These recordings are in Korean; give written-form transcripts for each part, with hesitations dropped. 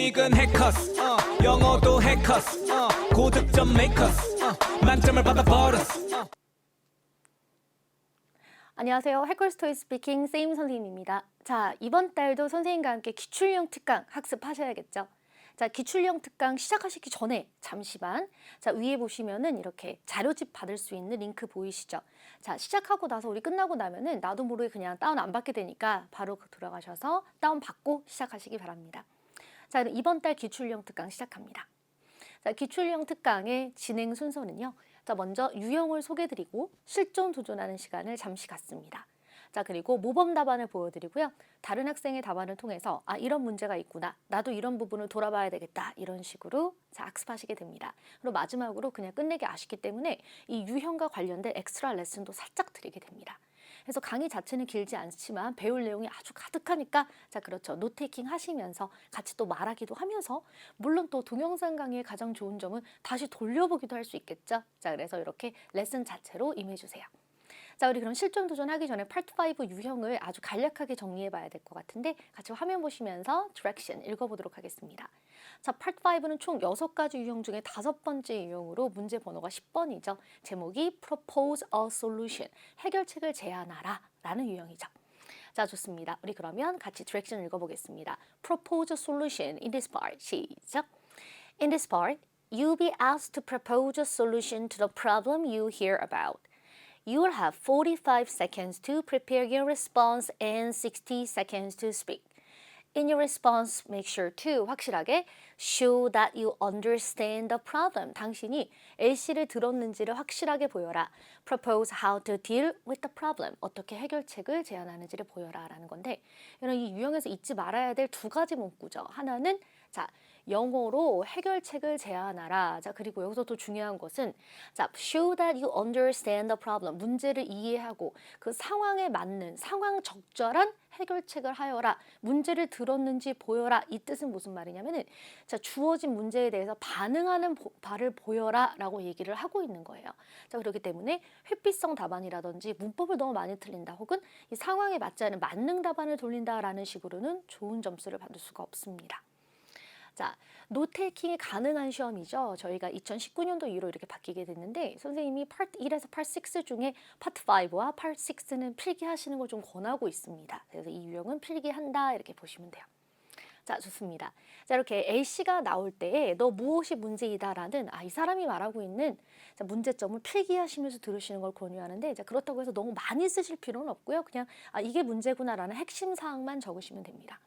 수익은 해커스 영어도 해커스 고득점 메이커스 만점을 받아버렸어. 안녕하세요. 해커스토리 스피킹 쌤 선생님입니다. 자, 이번 달도 선생님과 함께 기출형 특강 학습하셔야겠죠. 자, 기출형 특강 시작하시기 전에 잠시만 자 위에 보시면은 이렇게 자료집 받을 수 있는 링크 보이시죠? 자, 시작하고 나서 우리 끝나고 나면은 나도 모르게 그냥 다운 안 받게 되니까 바로 들어가셔서 다운 받고 시작하시기 바랍니다. 자, 그럼 이번 달 기출형 특강 시작합니다. 자, 기출형 특강의 진행 순서는요. 자, 먼저 유형을 소개드리고 실전 도전하는 시간을 잠시 갖습니다. 자, 그리고 모범 답안을 보여드리고요. 다른 학생의 답안을 통해서 아, 이런 문제가 있구나. 나도 이런 부분을 돌아봐야 되겠다. 이런 식으로 자, 학습하시게 됩니다. 그리고 마지막으로 그냥 끝내기 아쉽기 때문에 이 유형과 관련된 엑스트라 레슨도 살짝 드리게 됩니다. 그래서 강의 자체는 길지 않지만 배울 내용이 아주 가득하니까 자, 그렇죠. 노테이킹 하시면서 같이 또 말하기도 하면서 물론 또 동영상 강의의 가장 좋은 점은 다시 돌려보기도 할 수 있겠죠. 자, 그래서 이렇게 레슨 자체로 임해주세요. 자, 우리 그럼 실전 도전하기 전에 파트 5 유형을 아주 간략하게 정리해 봐야 될 것 같은데 같이 화면 보시면서 디렉션 읽어보도록 하겠습니다. 자, 파트 5는 총 6가지 유형 중에 5번째 유형으로 문제 번호가 10번이죠. 제목이 Propose a Solution, 해결책을 제안하라 라는 유형이죠. 자, 좋습니다. 우리 그러면 같이 디렉션 읽어보겠습니다. Propose a solution in this part. 시작. In this part, you'll be asked to propose a solution to the problem you hear about. You will have 45 seconds to prepare your response and 60 seconds to speak. In your response, make sure to 확실하게 show that you understand the problem. 당신이 A씨를 들었는지를 확실하게 보여라. Propose how to deal with the problem. 어떻게 해결책을 제안하는지를 보여라 라는 건데 이런 이 유형에서 잊지 말아야 될 2가지 문구죠. 하나는 자, 영어로 해결책을 제안하라. 자, 그리고 여기서 또 중요한 것은 자, show that you understand the problem. 문제를 이해하고 그 상황에 맞는 상황 적절한 해결책을 하여라. 문제를 들었는지 보여라. 이 뜻은 무슨 말이냐면은 자, 주어진 문제에 대해서 반응하는 바를 보여라 라고 얘기를 하고 있는 거예요. 자, 그렇기 때문에 회피성 답안이라든지 문법을 너무 많이 틀린다 혹은 이 상황에 맞지 않은 만능 답안을 돌린다 라는 식으로는 좋은 점수를 받을 수가 없습니다. 자, 노테이킹이 가능한 시험이죠. 저희가 2019년도 이후로 이렇게 바뀌게 됐는데 선생님이 파트 1에서 파트 6 중에 파트 5와 파트 6는 필기하시는 걸 좀 권하고 있습니다. 그래서 이 유형은 필기한다 이렇게 보시면 돼요. 자, 좋습니다. 자, 이렇게 A씨가 나올 때에 너 무엇이 문제이다라는 이 사람이 말하고 있는 자, 문제점을 필기하시면서 들으시는 걸 권유하는데 자, 그렇다고 해서 너무 많이 쓰실 필요는 없고요. 그냥 이게 문제구나라는 핵심 사항만 적으시면 됩니다.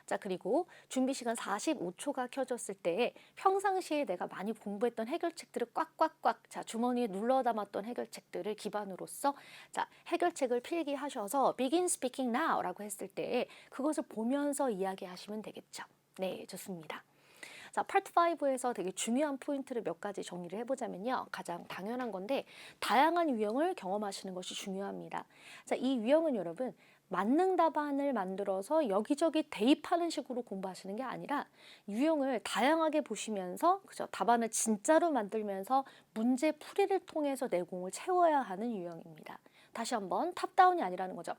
자, 그리고 준비 시간 45초가 켜졌을 때 평상시에 내가 많이 공부했던 해결책들을 꽉꽉꽉 자, 주머니에 눌러 담았던 해결책들을 기반으로서 자, 해결책을 필기하셔서 begin speaking now 라고 했을 때 그것을 보면서 이야기하시면 되겠죠. 네, 좋습니다. 자, 파트 5에서 되게 중요한 포인트를 몇 가지 정리를 해보자면요. 가장 당연한 건데 다양한 유형을 경험하시는 것이 중요합니다. 자, 이 유형은 여러분 만능 답안을 만들어서 여기저기 대입하는 식으로 공부하시는 게 아니라 유형을 다양하게 보시면서 그죠? 답안을 진짜로 만들면서 문제 풀이를 통해서 내공을 채워야 하는 유형입니다. 다시 한번 탑다운이 아니라는 거죠.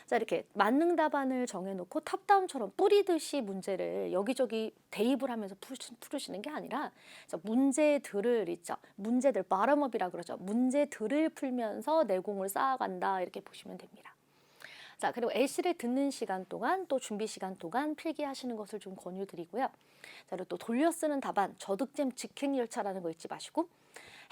자, 이렇게 만능 답안을 정해놓고 탑다운처럼 뿌리듯이 문제를 여기저기 대입을 하면서 풀으시는 게 아니라 자, 문제들을 있죠. 문제들, bottom-up이라고 그러죠. 문제들을 풀면서 내공을 쌓아간다 이렇게 보시면 됩니다. 자, 그리고 A씨를 듣는 시간 동안 또 준비 시간 동안 필기하시는 것을 좀 권유드리고요. 자, 그리고 또 돌려 쓰는 답안, 저득점 직행 열차라는 거 잊지 마시고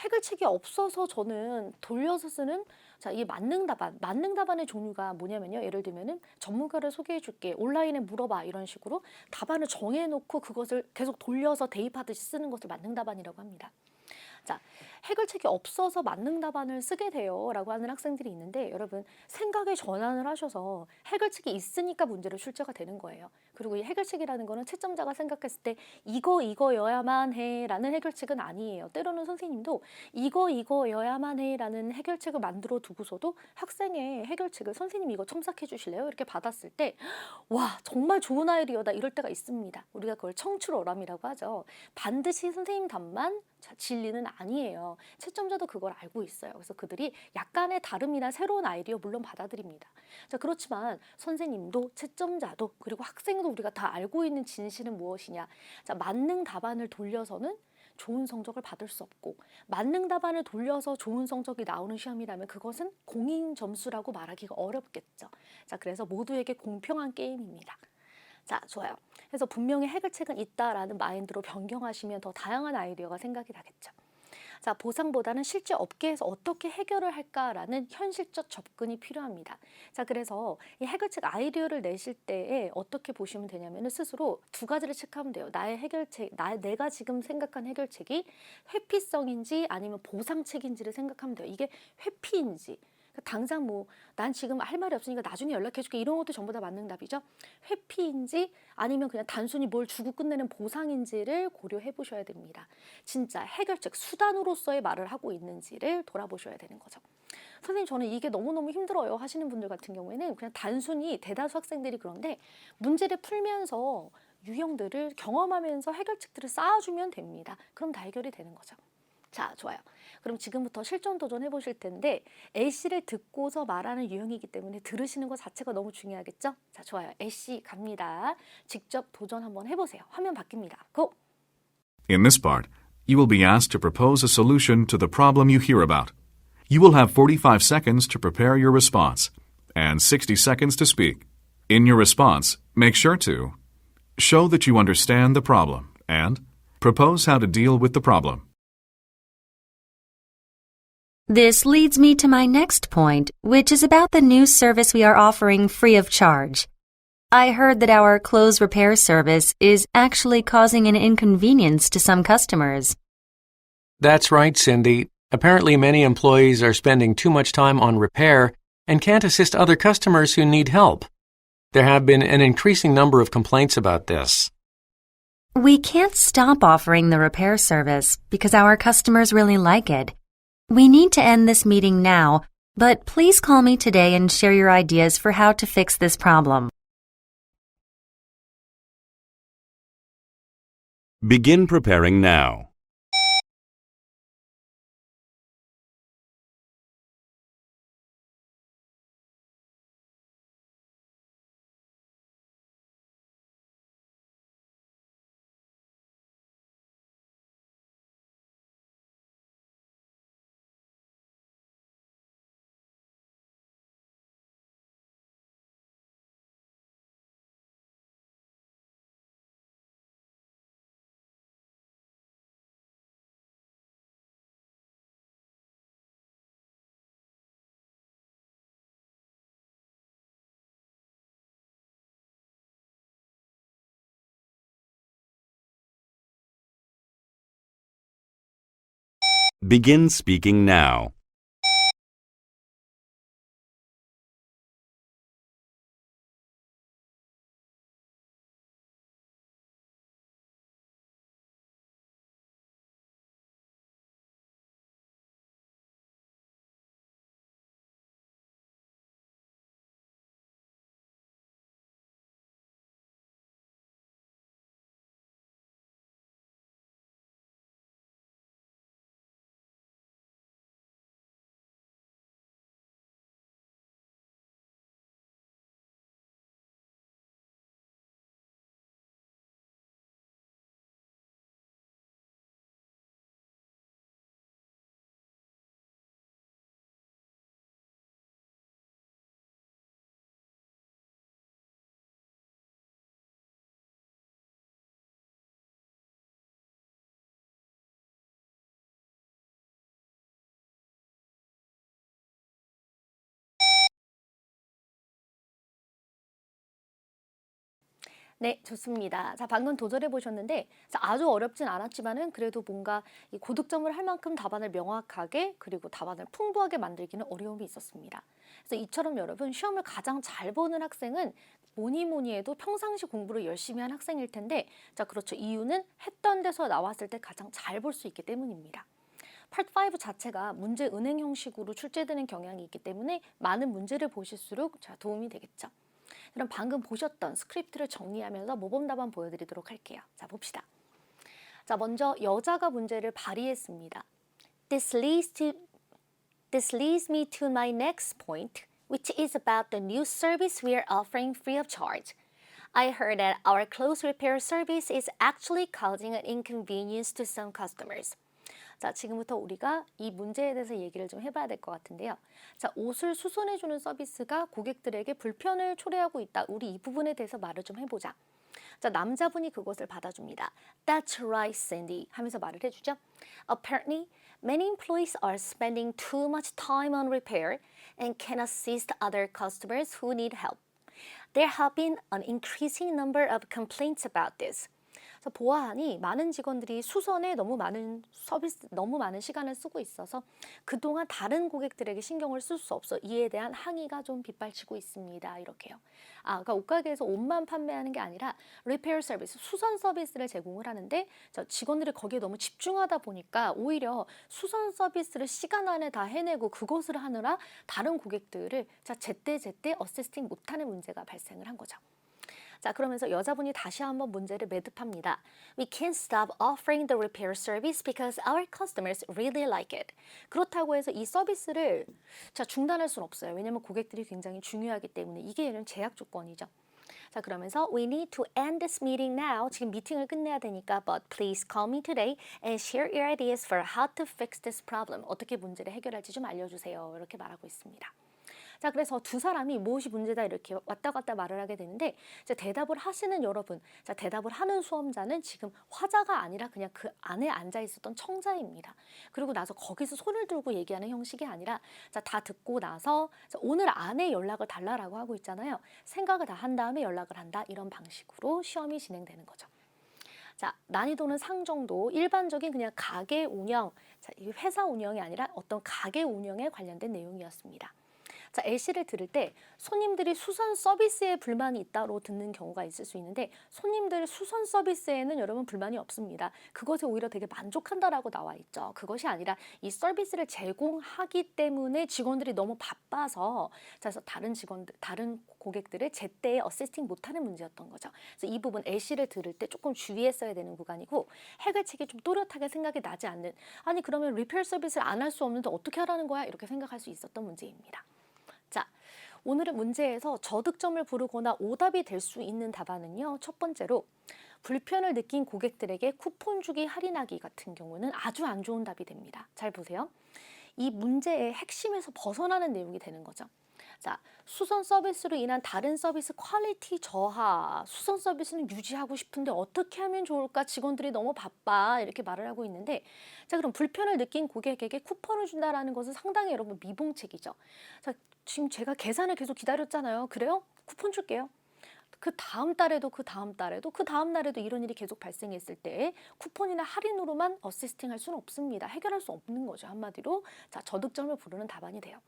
해결책이 없어서 저는 돌려서 쓰는 자, 이 만능 답안의 종류가 뭐냐면요. 예를 들면은 전문가를 소개해 줄게. 온라인에 물어봐. 이런 식으로 답안을 정해 놓고 그것을 계속 돌려서 대입하듯이 쓰는 것을 만능 답안이라고 합니다. 자, 해결책이 없어서 만능 답안을 쓰게 돼요 라고 하는 학생들이 있는데 여러분 생각의 전환을 하셔서 해결책이 있으니까 문제로 출제가 되는 거예요. 그리고 이 해결책이라는 거는 채점자가 생각했을 때 이거여야만 해 라는 해결책은 아니에요. 때로는 선생님도 이거여야만 해 라는 해결책을 만들어 두고서도 학생의 해결책을 선생님 이거 첨삭해 주실래요? 이렇게 받았을 때 와, 정말 좋은 아이디어다 이럴 때가 있습니다. 우리가 그걸 청출어람이라고 하죠. 반드시 선생님 답만 진리는 아니에요. 있거든요. 채점자도 그걸 알고 있어요. 그래서 그들이 약간의 다름이나 새로운 아이디어 물론 받아들입니다. 자, 그렇지만 선생님도 채점자도 그리고 학생도 우리가 다 알고 있는 진실은 무엇이냐? 자, 만능 답안을 돌려서는 좋은 성적을 받을 수 없고 만능 답안을 돌려서 좋은 성적이 나오는 시험이라면 그것은 공인 점수라고 말하기가 어렵겠죠. 자, 그래서 모두에게 공평한 게임입니다. 자, 좋아요. 그래서 분명히 해결책은 있다라는 마인드로 변경하시면 더 다양한 아이디어가 생각이 나겠죠. 자, 보상보다는 실제 업계에서 어떻게 해결을 할까라는 현실적 접근이 필요합니다. 자, 그래서 이 해결책 아이디어를 내실 때에 어떻게 보시면 되냐면 스스로 두 가지를 체크하면 돼요. 나의 해결책, 내가 지금 생각한 해결책이 회피성인지 아니면 보상책인지를 생각하면 돼요. 이게 회피인지. 당장 뭐 난 지금 할 말이 없으니까 나중에 연락해줄게 이런 것도 전부 다 맞는 답이죠. 회피인지 아니면 그냥 단순히 뭘 주고 끝내는 보상인지를 고려해 보셔야 됩니다. 진짜 해결책 수단으로서의 말을 하고 있는지를 돌아보셔야 되는 거죠. 선생님 저는 이게 너무너무 힘들어요 하시는 분들 같은 경우에는 그냥 단순히 대다수 학생들이 그런데 문제를 풀면서 유형들을 경험하면서 해결책들을 쌓아주면 됩니다. 그럼 다 해결이 되는 거죠. 자, 좋아요. 그럼 지금부터 실전 도전해 보실 텐데 A씨를 듣고서 말하는 유형이기 때문에 들으시는 것 자체가 너무 중요하겠죠? 자, 좋아요. A씨 갑니다. 직접 도전 한번 해보세요. 화면 바뀝니다. 고! In this part, you will be asked to propose a solution to the problem you hear about. You will have 45 seconds to prepare your response and 60 seconds to speak. In your response, make sure to show that you understand the problem and propose how to deal with the problem. This leads me to my next point, which is about the new service we are offering free of charge. I heard that our clothes repair service is actually causing an inconvenience to some customers. That's right, Cindy. Apparently many employees are spending too much time on repair and can't assist other customers who need help. There have been an increasing number of complaints about this. We can't stop offering the repair service because our customers really like it. We need to end this meeting now, but please call me today and share your ideas for how to fix this problem. Begin preparing now. Begin speaking now. 네, 좋습니다. 자, 방금 도전해 보셨는데 아주 어렵진 않았지만은 그래도 뭔가 이 고득점을 할 만큼 답안을 명확하게 그리고 답안을 풍부하게 만들기는 어려움이 있었습니다. 그래서 이처럼 여러분 시험을 가장 잘 보는 학생은 뭐니 해도 평상시 공부를 열심히 한 학생일 텐데 자, 그렇죠. 이유는 했던 데서 나왔을 때 가장 잘 볼 수 있기 때문입니다. 파트 5 자체가 문제 은행 형식으로 출제되는 경향이 있기 때문에 많은 문제를 보실수록 자, 도움이 되겠죠. 그럼 방금 보셨던 스크립트를 정리하면서 모범 답안 보여드리도록 할게요. 자, 봅시다. 자, 먼저 여자가 문제를 발의했습니다. This leads me to my next point, which is about the new service we are offering free of charge. I heard that our clothes repair service is actually causing an inconvenience to some customers. 자, 지금부터 우리가 이 문제에 대해서 얘기를 좀 해봐야 될 것 같은데요. 자, 옷을 수선해주는 서비스가 고객들에게 불편을 초래하고 있다. 우리 이 부분에 대해서 말을 좀 해보자. 자, 남자분이 그것을 받아줍니다. That's right, Cindy. 하면서 말을 해주죠. Apparently, many employees are spending too much time on repair and can assist other customers who need help. There have been an increasing number of complaints about this. 보아하니 많은 직원들이 수선에 너무 많은 시간을 쓰고 있어서 그동안 다른 고객들에게 신경을 쓸 수 없어 이에 대한 항의가 좀 빗발치고 있습니다. 이렇게요. 그러니까 옷가게에서 옷만 판매하는 게 아니라 리페어 서비스, 수선 서비스를 제공을 하는데 직원들이 거기에 너무 집중하다 보니까 오히려 수선 서비스를 시간 안에 다 해내고 그것을 하느라 다른 고객들을 제때 어시스팅 못하는 문제가 발생을 한 거죠. 자, 그러면서 여자분이 다시 한번 문제를 매듭합니다. We can't stop offering the repair service because our customers really like it. 그렇다고 해서 이 서비스를 중단할 수는 없어요. 왜냐하면 고객들이 굉장히 중요하기 때문에 이게 이런 제약 조건이죠. 자, 그러면서 we need to end this meeting now. 지금 미팅을 끝내야 되니까 but please call me today and share your ideas for how to fix this problem. 어떻게 문제를 해결할지 좀 알려주세요. 이렇게 말하고 있습니다. 자, 그래서 두 사람이 무엇이 문제다 이렇게 왔다 갔다 말을 하게 되는데 대답을 하시는 여러분, 대답을 하는 수험자는 지금 화자가 아니라 그냥 그 안에 앉아 있었던 청자입니다. 그리고 나서 거기서 손을 들고 얘기하는 형식이 아니라 다 듣고 나서 오늘 안에 연락을 달라라고 하고 있잖아요. 생각을 다 한 다음에 연락을 한다 이런 방식으로 시험이 진행되는 거죠. 자, 난이도는 상정도, 일반적인 그냥 가게 운영, 이 회사 운영이 아니라 어떤 가게 운영에 관련된 내용이었습니다. 자, A씨를 들을 때 손님들이 수선 서비스에 불만이 있다로 듣는 경우가 있을 수 있는데 손님들의 수선 서비스에는 여러분 불만이 없습니다. 그것에 오히려 되게 만족한다라고 나와 있죠. 그것이 아니라 이 서비스를 제공하기 때문에 직원들이 너무 바빠서 그래서 다른 고객들을 제때에 어시스팅 못하는 문제였던 거죠. 그래서 이 부분 A씨를 들을 때 조금 주의했어야 되는 구간이고 해결책이 좀 또렷하게 생각이 나지 않는 아니 그러면 리페어 서비스를 안 할 수 없는데 어떻게 하라는 거야? 이렇게 생각할 수 있었던 문제입니다. 자, 오늘의 문제에서 저득점을 부르거나 오답이 될 수 있는 답안은요. 첫 번째로 불편을 느낀 고객들에게 쿠폰 주기 할인하기 같은 경우는 아주 안 좋은 답이 됩니다. 잘 보세요. 이 문제의 핵심에서 벗어나는 내용이 되는 거죠. 자, 수선 서비스로 인한 다른 서비스 퀄리티 저하, 수선 서비스는 유지하고 싶은데 어떻게 하면 좋을까? 직원들이 너무 바빠 이렇게 말을 하고 있는데 자, 그럼 불편을 느낀 고객에게 쿠폰을 준다라는 것은 상당히 여러분 미봉책이죠. 자, 지금 제가 계산을 계속 기다렸잖아요. 그래요? 쿠폰 줄게요. 그 다음 달에도 그 다음 날에도 이런 일이 계속 발생했을 때 쿠폰이나 할인으로만 어시스팅 할 수는 없습니다. 해결할 수 없는 거죠. 한마디로 자, 저득점을 부르는 답안이 돼요.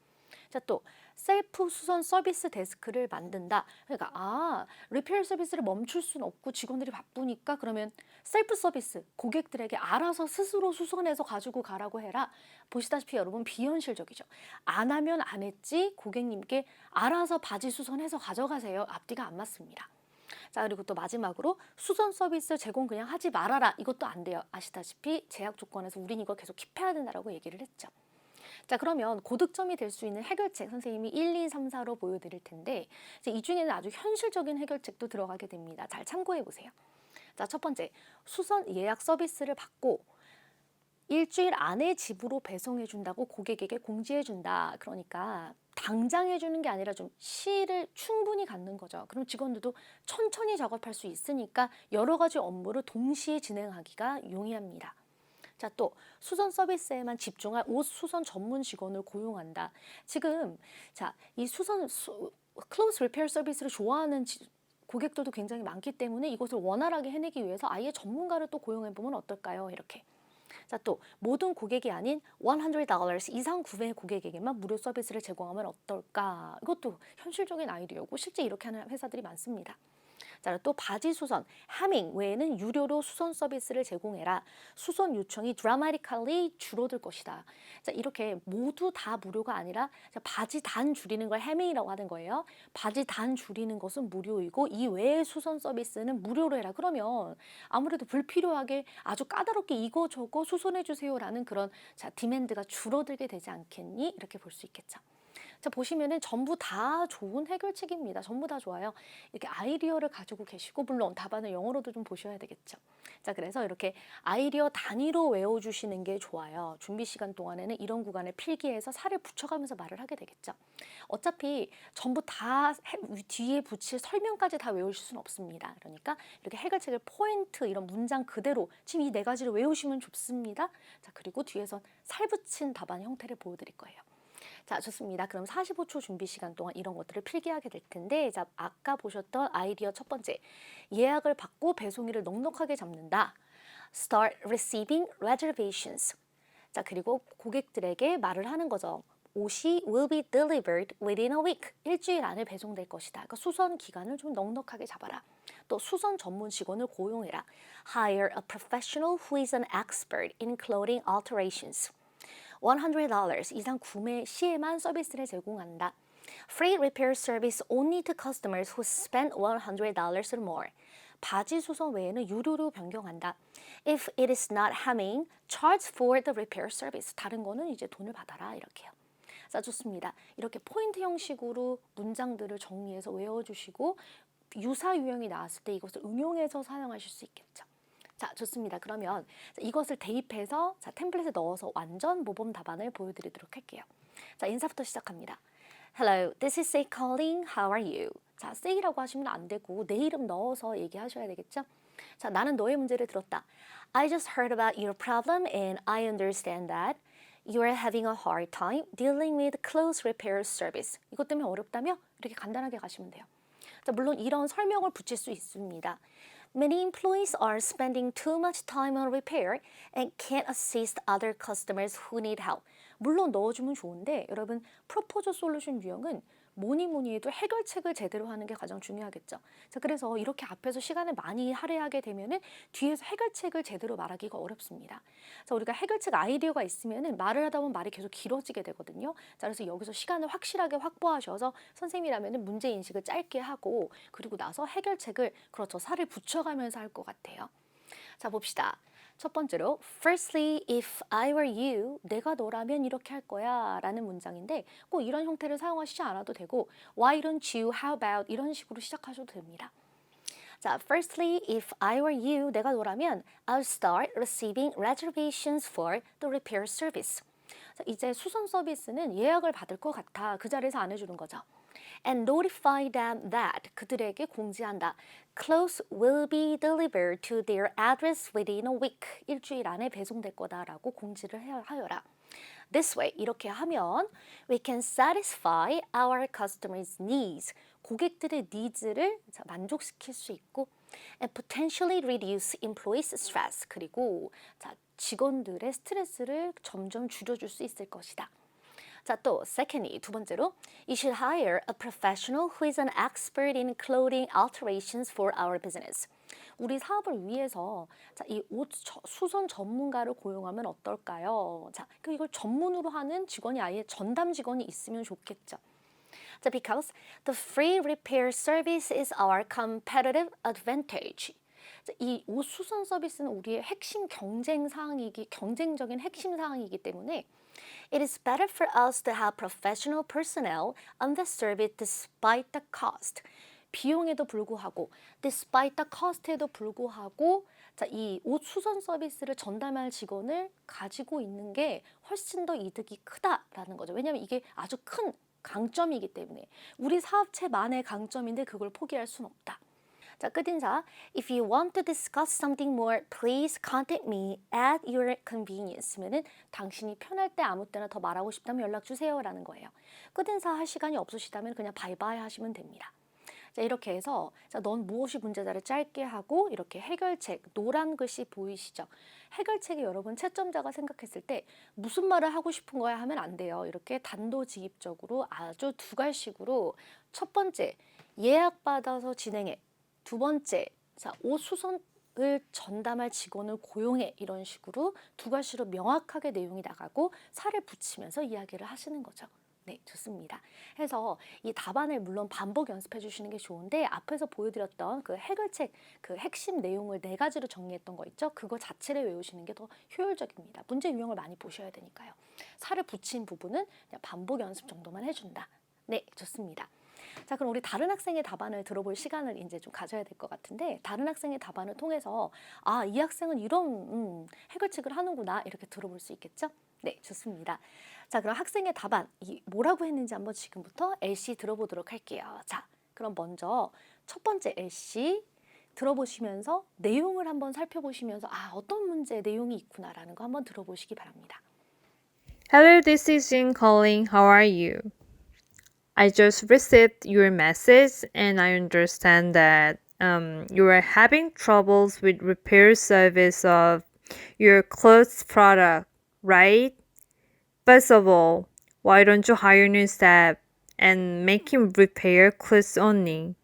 자, 또 셀프 수선 서비스 데스크를 만든다. 그러니까 리페어 서비스를 멈출 수는 없고 직원들이 바쁘니까 그러면 셀프 서비스 고객들에게 알아서 스스로 수선해서 가지고 가라고 해라. 보시다시피 여러분 비현실적이죠. 안 하면 안 했지 고객님께 알아서 바지 수선해서 가져가세요. 앞뒤가 안 맞습니다. 자, 그리고 또 마지막으로 수선 서비스 제공 그냥 하지 말아라. 이것도 안 돼요. 아시다시피 제약 조건에서 우린 이거 계속 킵해야 된다라고 얘기를 했죠. 자, 그러면 고득점이 될 수 있는 해결책 선생님이 1, 2, 3, 4로 보여드릴 텐데 이제 이 중에는 아주 현실적인 해결책도 들어가게 됩니다. 잘 참고해 보세요. 자, 첫 번째, 수선 예약 서비스를 받고 일주일 안에 집으로 배송해 준다고 고객에게 공지해 준다. 그러니까 당장 해주는 게 아니라 좀 시일을 충분히 갖는 거죠. 그럼 직원들도 천천히 작업할 수 있으니까 여러 가지 업무를 동시에 진행하기가 용이합니다. 자, 또 수선 서비스에만 집중할 옷 수선 전문 직원을 고용한다. 지금 자, 이 클로스 리페어 서비스를 좋아하는 고객들도 굉장히 많기 때문에 이것을 원활하게 해내기 위해서 아예 전문가를 또 고용해 보면 어떨까요? 이렇게. 자, 또 모든 고객이 아닌 $100 이상 구매 고객에게만 무료 서비스를 제공하면 어떨까? 이것도 현실적인 아이디어고 실제 이렇게 하는 회사들이 많습니다. 자, 또 바지 수선, 하밍 외에는 유료로 수선 서비스를 제공해라. 수선 요청이 dramatically 줄어들 것이다. 자, 이렇게 모두 다 무료가 아니라 바지 단 줄이는 걸 해밍이라고 하는 거예요. 바지 단 줄이는 것은 무료이고 이 외의 수선 서비스는 무료로 해라. 그러면 아무래도 불필요하게 아주 까다롭게 이거 저거 수선해 주세요라는 그런 디맨드가 줄어들게 되지 않겠니? 이렇게 볼 수 있겠죠. 자, 보시면은 전부 다 좋은 해결책입니다. 전부 다 좋아요. 이렇게 아이디어를 가지고 계시고 물론 답안을 영어로도 좀 보셔야 되겠죠. 자, 그래서 이렇게 아이디어 단위로 외워주시는 게 좋아요. 준비 시간 동안에는 이런 구간을 필기해서 살을 붙여가면서 말을 하게 되겠죠. 어차피 전부 다 뒤에 붙일 설명까지 다 외우실 수는 없습니다. 그러니까 이렇게 해결책을 포인트 이런 문장 그대로 지금 이 네 가지를 외우시면 좋습니다. 자, 그리고 뒤에서 살 붙인 답안 형태를 보여드릴 거예요. 자, 좋습니다. 그럼 45초 준비 시간 동안 이런 것들을 필기하게 될 텐데, 자, 아까 보셨던 아이디어 첫 번째, 예약을 받고 배송일을 넉넉하게 잡는다. Start receiving reservations. 자, 그리고 고객들에게 말을 하는 거죠. 옷이 will be delivered within a week. 일주일 안에 배송될 것이다. 그러니까 수선 기간을 좀 넉넉하게 잡아라. 또 수선 전문 직원을 고용해라. Hire a professional who is an expert in clothing alterations. $100 이상 구매 시에만 서비스를 제공한다. Free repair service only to customers who spend $100 or more. 바지 수선 외에는 유료로 변경한다. If it is not hemming, charge for the repair service. 다른 거는 이제 돈을 받아라. 이렇게요. 자, 좋습니다. 이렇게 포인트 형식으로 문장들을 정리해서 외워주시고 유사 유형이 나왔을 때 이것을 응용해서 사용하실 수 있겠죠. 자, 좋습니다. 그러면 이것을 대입해서 템플릿에 넣어서 완전 모범 답안을 보여드리도록 할게요. 자, 인사부터 시작합니다. Hello, this is Say calling. How are you? 자, Say라고 하시면 안 되고 내 이름 넣어서 얘기하셔야 되겠죠? 자, 나는 너의 문제를 들었다. I just heard about your problem and I understand that you are having a hard time dealing with clothes repair service. 이것 때문에 어렵다며? 이렇게 간단하게 가시면 돼요. 자, 물론 이런 설명을 붙일 수 있습니다. Many employees are spending too much time on repair and can't assist other customers who need help. 물론 넣어주면 좋은데 여러분 프로포저 솔루션 유형은 뭐니 해도 해결책을 제대로 하는 게 가장 중요하겠죠. 자, 그래서 이렇게 앞에서 시간을 많이 할애하게 되면은 뒤에서 해결책을 제대로 말하기가 어렵습니다. 자, 우리가 해결책 아이디어가 있으면은 말을 하다 보면 말이 계속 길어지게 되거든요. 자, 그래서 여기서 시간을 확실하게 확보하셔서 선생님이라면은 문제 인식을 짧게 하고 그리고 나서 해결책을 그렇죠. 살을 붙여가면서 할 것 같아요. 자, 봅시다. 첫 번째로 Firstly, if I were you, 내가 너라면 이렇게 할 거야 라는 문장인데 꼭 이런 형태를 사용하시지 않아도 되고 Why don't you, how about 이런 식으로 시작하셔도 됩니다. 자, Firstly, if I were you, 내가 너라면 I'll start receiving reservations for the repair service. 자, 이제 수선 서비스는 예약을 받을 것 같아. 그 자리에서 안 해주는 거죠. And notify them that 그들에게 공지한다. Clothes will be delivered to their address within a week. 일주일 안에 배송될 거다라고 공지를 하여라. This way, 이렇게 하면 we can satisfy our customers' needs. 고객들의 니즈를 만족시킬 수 있고 and potentially reduce employees' stress. 그리고 직원들의 스트레스를 점점 줄여줄 수 있을 것이다. 자, 또 secondly, 두 번째로 You should hire a professional who is an expert in clothing alterations for our business. 우리 사업을 위해서 이 옷 수선 전문가를 고용하면 어떨까요? 자, 이걸 전문으로 하는 직원이 아예 전담 직원이 있으면 좋겠죠. 자, because the free repair service is our competitive advantage. 이 옷 수선 서비스는 우리의 핵심 경쟁적인 핵심 사항이기 때문에 It is better for us to have professional personnel on the service despite the cost. 비용에도 불구하고, despite the cost에도 불구하고, 자, 이 옷 수선 서비스를 전담할 직원을 가지고 있는 게 훨씬 더 이득이 크다라는 거죠. 왜냐하면 이게 아주 큰 강점이기 때문에 우리 사업체만의 강점인데 그걸 포기할 수는 없다. 자, 끝인사. If you want to discuss something more, please contact me at your convenience. 면은 당신이 편할 때 아무 때나 더 말하고 싶다면 연락 주세요 라는 거예요. 끝인사 할 시간이 없으시다면 그냥 바이바이 하시면 됩니다. 자, 이렇게 해서 자, 넌 무엇이 문제다를 짧게 하고 이렇게 해결책, 노란 글씨 보이시죠? 해결책이 여러분 채점자가 생각했을 때 무슨 말을 하고 싶은 거야 하면 안 돼요. 이렇게 단도직입적으로 아주 두 갈식으로 첫 번째, 예약받아서 진행해. 두 번째, 자, 옷 수선을 전담할 직원을 고용해. 이런 식으로 두 가지로 명확하게 내용이 나가고 살을 붙이면서 이야기를 하시는 거죠. 네, 좋습니다. 해서 이 답안을 물론 반복 연습해 주시는 게 좋은데 앞에서 보여드렸던 그 해결책 그 핵심 내용을 4가지로 정리했던 거 있죠? 그거 자체를 외우시는 게 더 효율적입니다. 문제 유형을 많이 보셔야 되니까요. 살을 붙인 부분은 그냥 반복 연습 정도만 해준다. 네, 좋습니다. 자, 그럼 우리 다른 학생의 답안을 들어볼 시간을 이제 좀 가져야 될 것 같은데 다른 학생의 답안을 통해서 아, 이 학생은 이런 해결책을 하는구나 이렇게 들어볼 수 있겠죠? 네, 좋습니다. 자, 그럼 학생의 답안 뭐라고 했는지 한번 지금부터 LC 들어보도록 할게요. 자, 그럼 먼저 첫 번째 LC 들어보시면서 내용을 한번 살펴보시면서 아, 어떤 문제 내용이 있구나라는 거 한번 들어보시기 바랍니다. Hello, this is Jin calling. How are you? I just received your message and I understand that you are having troubles with repair service of your clothes product, right? First of all, why don't you hire new staff and make him repair clothes only?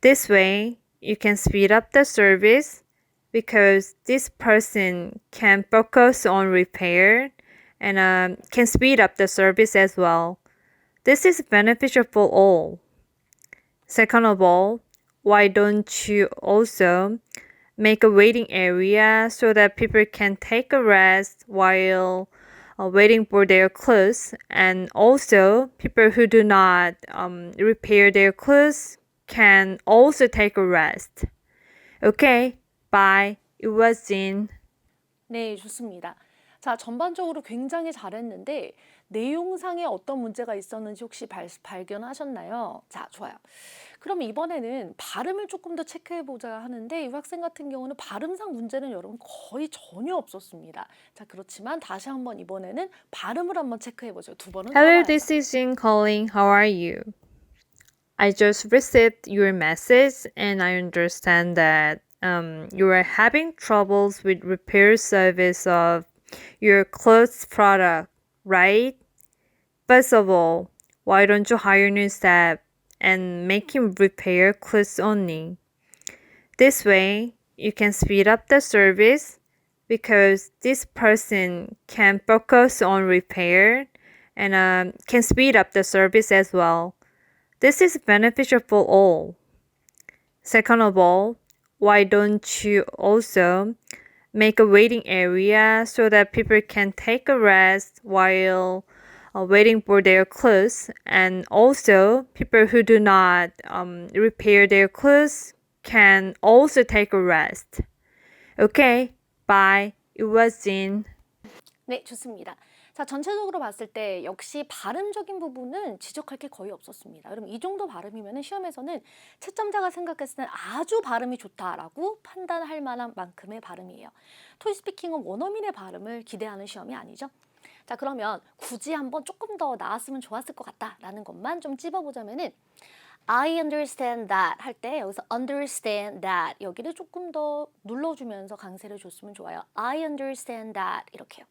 This way, you can speed up the service because this person can focus on repair and can speed up the service as well. This is beneficial for all. Second of all, why don't you also make a waiting area so that people can take a rest while waiting for their clothes, and also people who do not repair their clothes can also take a rest. Okay, bye. It was Jin. 네, 좋습니다. 자, 전반적으로 굉장히 잘했는데 내용상에 어떤 문제가 있었는지 혹시 발견하셨나요? 자, 좋아요. 그럼 이번에는 발음을 조금 더 체크해보자 하는데 이 학생 같은 경우는 발음상 문제는 여러분 거의 전혀 없었습니다. 자, 그렇지만 다시 한번 이번에는 발음을 한번 체크해보죠. 두 번은 Hello, this is Jin calling. How are you? I just received your message and I understand that you are having troubles with repair service of your clothes product, right? First of all, why don't you hire new staff and make him repair clothes only? This way, you can speed up the service because this person can focus on repair and can speed up the service as well. This is beneficial for all. Second of all, why don't you also make a waiting area so that people can take a rest while waiting for their clothes, and also people who do not repair their clothes can also take a rest. Okay, bye. It was Jin. 네, 좋습니다. 자, 전체적으로 봤을 때 역시 발음적인 부분은 지적할 게 거의 없었습니다. 그럼 이 정도 발음이면 시험에서는 채점자가 생각했을 때 아주 발음이 좋다라고 판단할 만한 만큼의 발음이에요. 토익 스피킹은 원어민의 발음을 기대하는 시험이 아니죠. 자, 그러면 굳이 한번 조금 더 나았으면 좋았을 것 같다라는 것만 좀 찝어보자면은 I understand that 할 때 여기서 understand that 여기를 조금 더 눌러주면서 강세를 줬으면 좋아요. I understand that 이렇게요.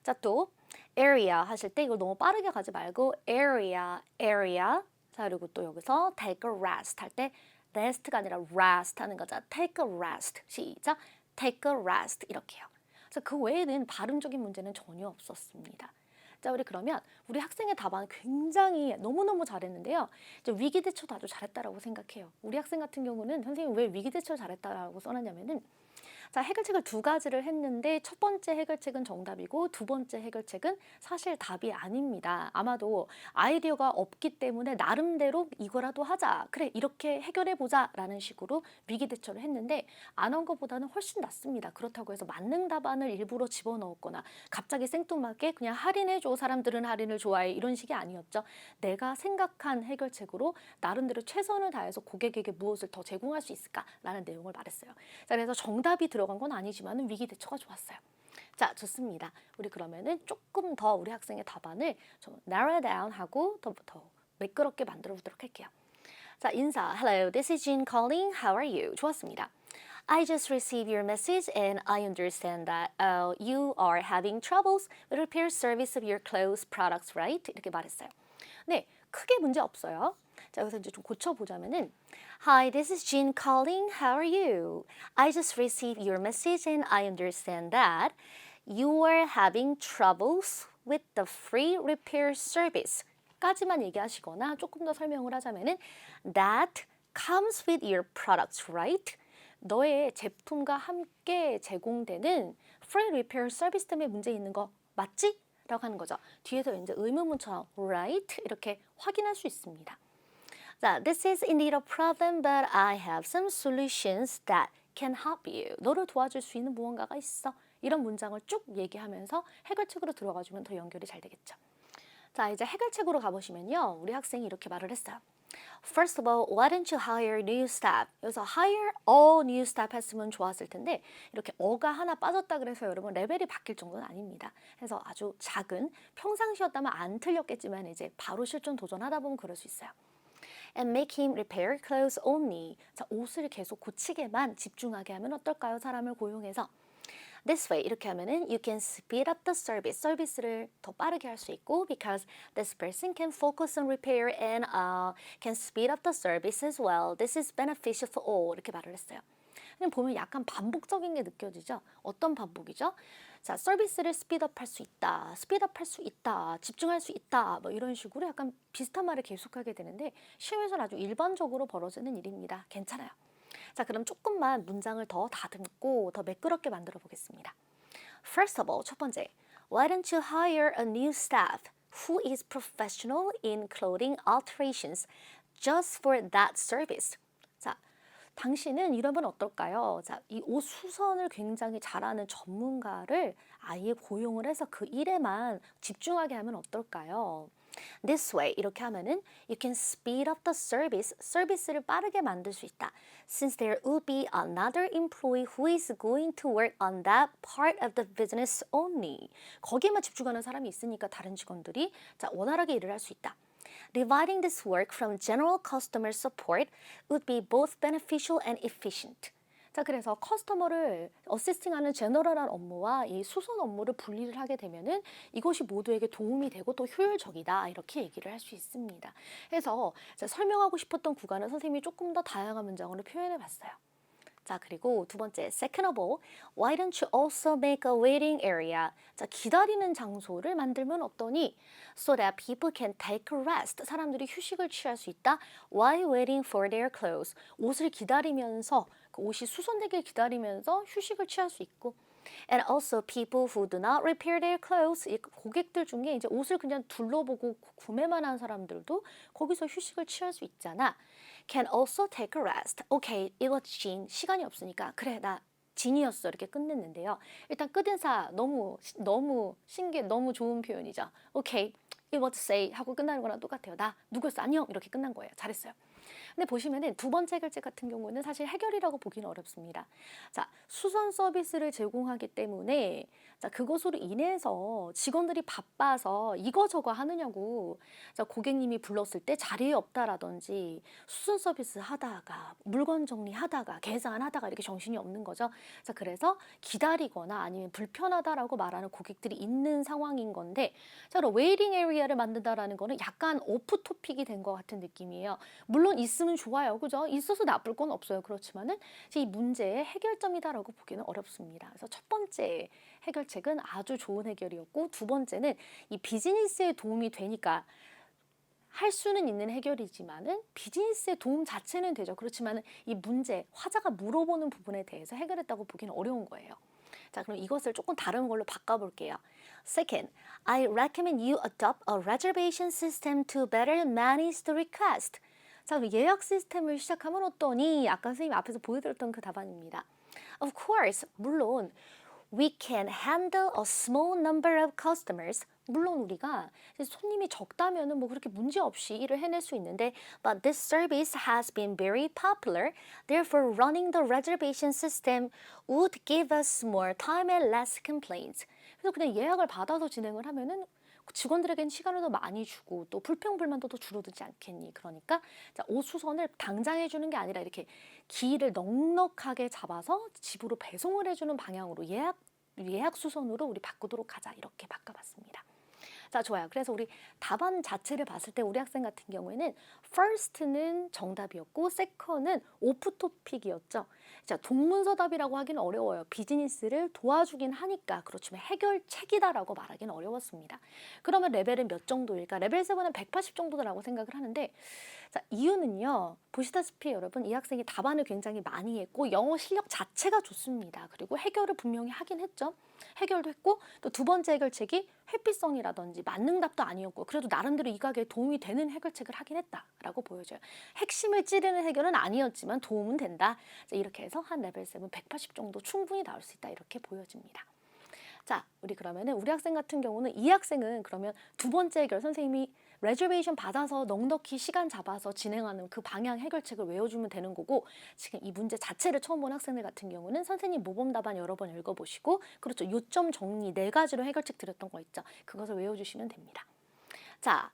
자, 또 area 하실 때 이걸 너무 빠르게 가지 말고 area. 자, 그리고 또 여기서 take a rest 할 때 rest가 아니라 rest 하는 거죠. take a rest. 시작. take a rest 이렇게요. 자, 그 외에는 발음적인 문제는 전혀 없었습니다. 자, 우리 그러면 우리 학생의 답안 굉장히 너무너무 잘했는데요. 이제 위기대처도 아주 잘했다라고 생각해요. 우리 학생 같은 경우는 선생님이 왜 위기대처 잘했다라고 써놨냐면은 자, 해결책을 2가지를 했는데 첫 번째 해결책은 정답이고 두 번째 해결책은 사실 답이 아닙니다. 아마도 아이디어가 없기 때문에 나름대로 이거라도 하자. 그래, 이렇게 해결해보자 라는 식으로 위기대처를 했는데 안 한 것보다는 훨씬 낫습니다. 그렇다고 해서 만능 답안을 일부러 집어넣었거나 갑자기 생뚱맞게 그냥 할인해줘. 사람들은 할인을 좋아해. 이런 식이 아니었죠. 내가 생각한 해결책으로 나름대로 최선을 다해서 고객에게 무엇을 더 제공할 수 있을까라는 내용을 말했어요. 자, 그래서 정답이 들어간 건 아니지만 위기 대처가 좋았어요. 자, 좋습니다. 우리 그러면은 조금 더 우리 학생의 답안을 좀 narrow down 하고 더 매끄럽게 만들어 보도록 할게요. 자, 인사. Hello, this is Jin calling. How are you? 좋았습니다. I just received your message and I understand that you are having troubles with repair service of your clothes products, right? 이렇게 말했어요. 네, 크게 문제 없어요. 자, 여기서 이제 좀 고쳐보자면은 Hi, this is Jean calling. How are you? I just received your message and I understand that you are having troubles with the free repair service. 까지만 얘기하시거나 조금 더 설명을 하자면은 That comes with your products, right? 너의 제품과 함께 제공되는 free repair 서비스 때문에 문제 있는 거 맞지? 라고 하는 거죠. 뒤에서 이제 의문문처럼 right? 이렇게 확인할 수 있습니다. 자, this is indeed a problem, but I have some solutions that can help you. 너를 도와줄 수 있는 무언가가 있어. 이런 문장을 쭉 얘기하면서 해결책으로 들어가주면 더 연결이 잘 되겠죠. 자, 이제 해결책으로 가보시면요. 우리 학생이 이렇게 말을 했어요. First of all, why don't you hire new staff? 여기서 hire all new staff 했으면 좋았을 텐데 이렇게 어가 하나 빠졌다 그래서 여러분 레벨이 바뀔 정도는 아닙니다. 그래서 아주 작은 평상시였다면 안 틀렸겠지만 이제 바로 실전 도전하다 보면 그럴 수 있어요. And make him repair clothes only. 자, 옷을 계속 고치게만 집중하게 하면 어떨까요? 사람을 고용해서. This way 이렇게 하면은 you can speed up the service. 서비스를 더 빠르게 할 수 있고 because this person can focus on repair and can speed up the service as well. This is beneficial for all. 이렇게 말을 했어요. 그냥 보면 약간 반복적인 게 느껴지죠? 어떤 반복이죠? 자, 서비스를 스피드업 할 수 있다, 스피드업 할 수 있다, 집중할 수 있다, 뭐 이런 식으로 약간 비슷한 말을 계속하게 되는데 시험에서는 아주 일반적으로 벌어지는 일입니다. 괜찮아요. 자, 그럼 조금만 문장을 더 다듬고 더 매끄럽게 만들어 보겠습니다. First of all, 첫 번째, why don't you hire a new staff who is professional in clothing alterations just for that service? 자, 당신은 이러면 어떨까요? 자, 이 옷 수선을 굉장히 잘하는 전문가를 아예 고용을 해서 그 일에만 집중하게 하면 어떨까요? This way 이렇게 하면은 you can speed up the service. 서비스를 빠르게 만들 수 있다. Since there will be another employee who is going to work on that part of the business only. 거기에만 집중하는 사람이 있으니까 다른 직원들이 자, 원활하게 일을 할 수 있다. Dividing this work from general customer support would be both beneficial and efficient. 자, 그래서 커스터머를 어시스팅하는 제너럴한 업무와 이 수선 업무를 분리를 하게 되면은 이것이 모두에게 도움이 되고 또 효율적이다 이렇게 얘기를 할 수 있습니다. 그래서 설명하고 싶었던 구간을 선생님이 조금 더 다양한 문장으로 표현해 봤어요. 자, 그리고 두 번째, second of all, why don't you also make a waiting area? 자, 기다리는 장소를 만들면 어떠니? So that people can take a rest. 사람들이 휴식을 취할 수 있다. While waiting for their clothes. 옷을 기다리면서, 그 옷이 수선되길 기다리면서 휴식을 취할 수 있고. And also people who do not repair their clothes. 이 고객들 중에 이제 옷을 그냥 둘러보고 구매만 한 사람들도 거기서 휴식을 취할 수 있잖아. Can also take a rest. 오케이, 이거 진, 시간이 없으니까 그래, 나 진이었어 이렇게 끝냈는데요. 일단 끝인사 너무 신기해, 너무 좋은 표현이죠. 오케이, it was say 하고 끝나는 거랑 똑같아요. 나 누구였어? 안녕 이렇게 끝난 거예요. 잘했어요. 근데 보시면은 두 번째 해결책 같은 경우는 사실 해결이라고 보기는 어렵습니다. 자, 수선 서비스를 제공하기 때문에 자, 그것으로 인해서 직원들이 바빠서 이거저거 하느냐고 자, 고객님이 불렀을 때 자리에 없다라든지 수선 서비스 하다가 물건 정리하다가 계산하다가 이렇게 정신이 없는 거죠. 자, 그래서 기다리거나 아니면 불편하다라고 말하는 고객들이 있는 상황인 건데 자, 그럼 웨이팅 에리아를 만든다라는 거는 약간 오프 토픽이 된 것 같은 느낌이에요. 물론 있으면 좋아요. 그죠? 있어서 나쁠 건 없어요. 그렇지만은 이 문제의 해결점이다라고 보기는 어렵습니다. 그래서 첫 번째 해결책은 아주 좋은 해결이었고 두 번째는 이 비즈니스에 도움이 되니까 할 수는 있는 해결이지만은 비즈니스의 도움 자체는 되죠. 그렇지만은 이 문제, 화자가 물어보는 부분에 대해서 해결했다고 보기는 어려운 거예요. 자, 그럼 이것을 조금 다른 걸로 바꿔볼게요. Second, I recommend you adopt a reservation system to better manage the request. 자, 예약 시스템을 시작하면 어떠니? 아까 선생님이 앞에서 보여드렸던 그 답안입니다. Of course, 물론 we can handle a small number of customers. 물론 우리가 손님이 적다면은 뭐 그렇게 문제 없이 일을 해낼 수 있는데 but this service has been very popular. Therefore, running the reservation system would give us more time and less complaints. 그래서 그냥 예약을 받아서 진행을 하면은 직원들에겐 시간을 더 많이 주고 또 불평불만도 더 줄어들지 않겠니? 그러니까 자, 옷 수선을 당장 해주는 게 아니라 이렇게 기일을 넉넉하게 잡아서 집으로 배송을 해주는 방향으로 예약 수선으로 우리 바꾸도록 하자 이렇게 바꿔봤습니다. 자, 좋아요. 그래서 우리 답안 자체를 봤을 때 우리 학생 같은 경우에는 first는 정답이었고 second는 오프 토픽이었죠. 자, 동문서답이라고 하기는 어려워요. 비즈니스를 도와주긴 하니까 그렇지만 해결책이다라고 말하기는 어려웠습니다. 그러면 레벨은 몇 정도일까? 레벨 7은 180 정도라고 생각을 하는데 자, 이유는요. 보시다시피 여러분 이 학생이 답안을 굉장히 많이 했고 영어 실력 자체가 좋습니다. 그리고 해결을 분명히 하긴 했죠. 해결도 했고 또 두 번째 해결책이 회피성이라든지 만능답도 아니었고 그래도 나름대로 이 가게에 도움이 되는 해결책을 하긴 했다라고 보여져요. 핵심을 찌르는 해결은 아니었지만 도움은 된다. 자, 이렇게 해서 한 레벨 7 180 정도 충분히 나올 수 있다. 이렇게 보여집니다. 자, 우리 그러면은 우리 학생 같은 경우는 이 학생은 그러면 두 번째 해결 선생님이 레저베이션 받아서 넉넉히 시간 잡아서 진행하는 그 방향 해결책을 외워주면 되는 거고 지금 이 문제 자체를 처음 본 학생들 같은 경우는 선생님 모범 답안 여러 번 읽어보시고 그렇죠. 요점 정리 4가지로 해결책 드렸던 거 있죠. 그것을 외워주시면 됩니다. 자,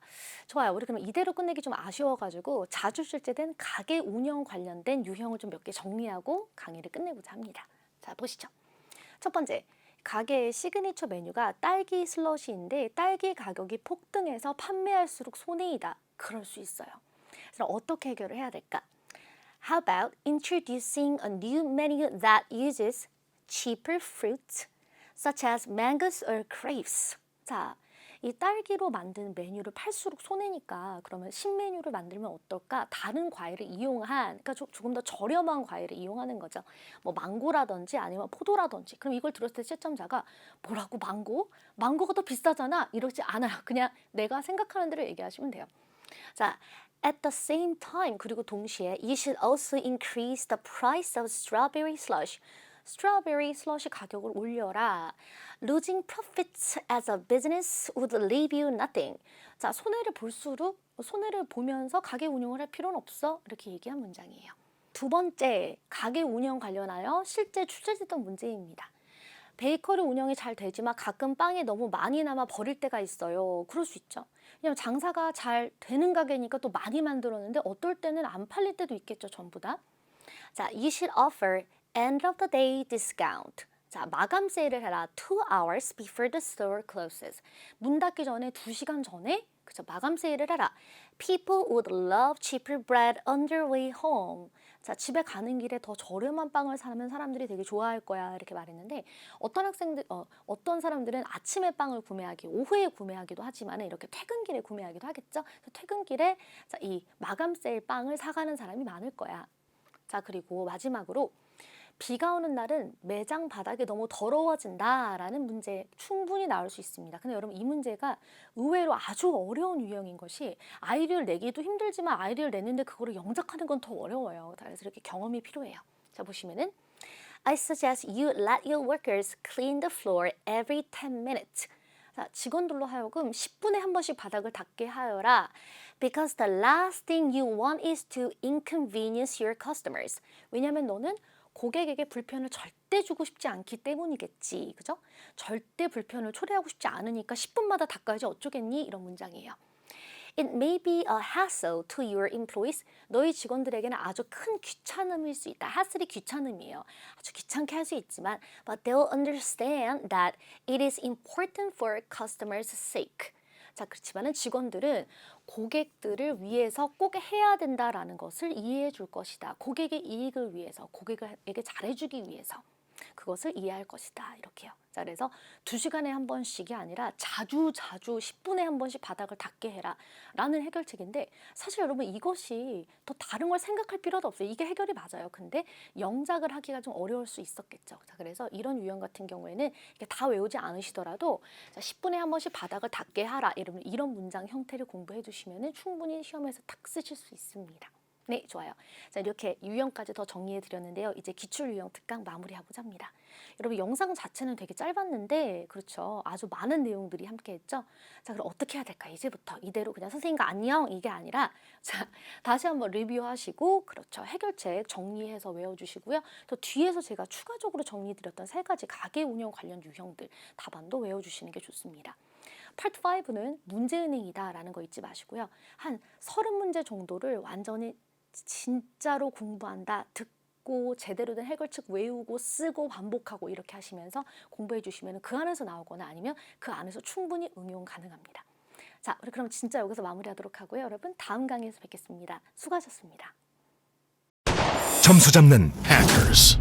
좋아요. 우리 그럼 이대로 끝내기 좀 아쉬워가지고 자주 출제된 가게 운영 관련된 유형을 좀 몇 개 정리하고 강의를 끝내고자 합니다. 자, 보시죠. 첫 번째. 가게의 시그니처 메뉴가 딸기 슬러시인데 딸기 가격이 폭등해서 판매할수록 손해이다. 그럴 수 있어요. 그래서 어떻게 해결을 해야 될까? How about introducing a new menu that uses cheaper fruits such as mangoes or grapes? 자, 이 딸기로 만든 메뉴를 팔수록 손해니까 그러면 신메뉴를 만들면 어떨까? 다른 과일을 이용한, 그러니까 조금 더 저렴한 과일을 이용하는 거죠. 뭐 망고라든지 아니면 포도라든지. 그럼 이걸 들었을 때 채점자가 뭐라고 망고? 망고가 더 비싸잖아. 이러지 않아요. 그냥 내가 생각하는 대로 얘기하시면 돼요. 자, at the same time 그리고 동시에 you should also increase the price of strawberry slush. 스트로베리 슬러시 가격을 올려라. Losing profits as a business would leave you nothing. 자, 손해를 볼수록 손해를 보면서 가게 운영을 할 필요는 없어. 이렇게 얘기한 문장이에요. 두 번째, 가게 운영 관련하여 실제 출제됐던 문제입니다. 베이커리 운영이 잘 되지만 가끔 빵이 너무 많이 남아 버릴 때가 있어요. 그럴 수 있죠. 그냥 장사가 잘 되는 가게니까 또 많이 만들었는데 어떨 때는 안 팔릴 때도 있겠죠. 전부 다. 자, you should offer end of the day discount. 자, 마감 세일을 해라. 2 hours before the store closes. 문 닫기 전에 2시간 전에 그죠? 마감 세일을 해라. People would love cheaper bread on their way home. 자, 집에 가는 길에 더 저렴한 빵을 사면 사람들이 되게 좋아할 거야. 이렇게 말했는데 어떤 사람들은 아침에 빵을 구매하기, 오후에 구매하기도 하지만 이렇게 퇴근길에 구매하기도 하겠죠. 그래서 퇴근길에 자, 이 마감 세일 빵을 사가는 사람이 많을 거야. 자, 그리고 마지막으로 비가 오는 날은 매장 바닥이 너무 더러워진다라는 문제 충분히 나올 수 있습니다. 근데 여러분 이 문제가 의외로 아주 어려운 유형인 것이 아이디어를 내기도 힘들지만 아이디어를 냈는데 그거를 영작하는 건 더 어려워요. 그래서 이렇게 경험이 필요해요. 자, 보시면은 I suggest you let your workers clean the floor every 10 minutes. 자, 직원들로 하여금 10분에 한 번씩 바닥을 닦게 하여라. Because the last thing you want is to inconvenience your customers. 왜냐면 너는 고객에게 불편을 절대 주고 싶지 않기 때문이겠지. 그죠? 절대 불편을 초래하고 싶지 않으니까 10분마다 닦아야지 어쩌겠니? 이런 문장이에요. It may be a hassle to your employees. 너희 직원들에게는 아주 큰 귀찮음일 수 있다. hassle이 귀찮음이에요. 아주 귀찮게 할 수 있지만 but they'll understand that it is important for customers' sake. 자, 그렇지만은 직원들은 고객들을 위해서 꼭 해야 된다라는 것을 이해해 줄 것이다. 고객의 이익을 위해서, 고객에게 잘해주기 위해서 그것을 이해할 것이다. 이렇게요. 자, 그래서 2시간에 한 번씩이 아니라 자주 10분에 한 번씩 바닥을 닦게 해라 라는 해결책인데 사실 여러분 이것이 더 다른 걸 생각할 필요도 없어요. 이게 해결이 맞아요. 근데 영작을 하기가 좀 어려울 수 있었겠죠. 자, 그래서 이런 유형 같은 경우에는 이게 다 외우지 않으시더라도 자, 10분에 한 번씩 바닥을 닦게 하라 이런 문장 형태를 공부해 주시면 충분히 시험에서 탁 쓰실 수 있습니다. 네, 좋아요. 자, 이렇게 유형까지 더 정리해 드렸는데요. 이제 기출 유형 특강 마무리하고자 합니다. 여러분 영상 자체는 되게 짧았는데 그렇죠. 아주 많은 내용들이 함께 했죠. 자, 그럼 어떻게 해야 될까? 이제부터 이대로 그냥 선생님과 안녕 이게 아니라 자, 다시 한번 리뷰하시고 그렇죠. 해결책 정리해서 외워주시고요. 또 뒤에서 제가 추가적으로 정리해 드렸던 3가지 가게 운영 관련 유형들 답안도 외워주시는 게 좋습니다. 파트 5는 문제은행이다라는 거 잊지 마시고요. 한 30문제 정도를 완전히 진짜로 공부한다, 듣고 제대로 된 해결책 외우고 쓰고 반복하고 이렇게 하시면서 공부해 주시면 그 안에서 나오거나 아니면 그 안에서 충분히 응용 가능합니다. 자, 우리 그럼 진짜 여기서 마무리하도록 하고요. 여러분 다음 강의에서 뵙겠습니다. 수고하셨습니다. 점수 잡는 hackers.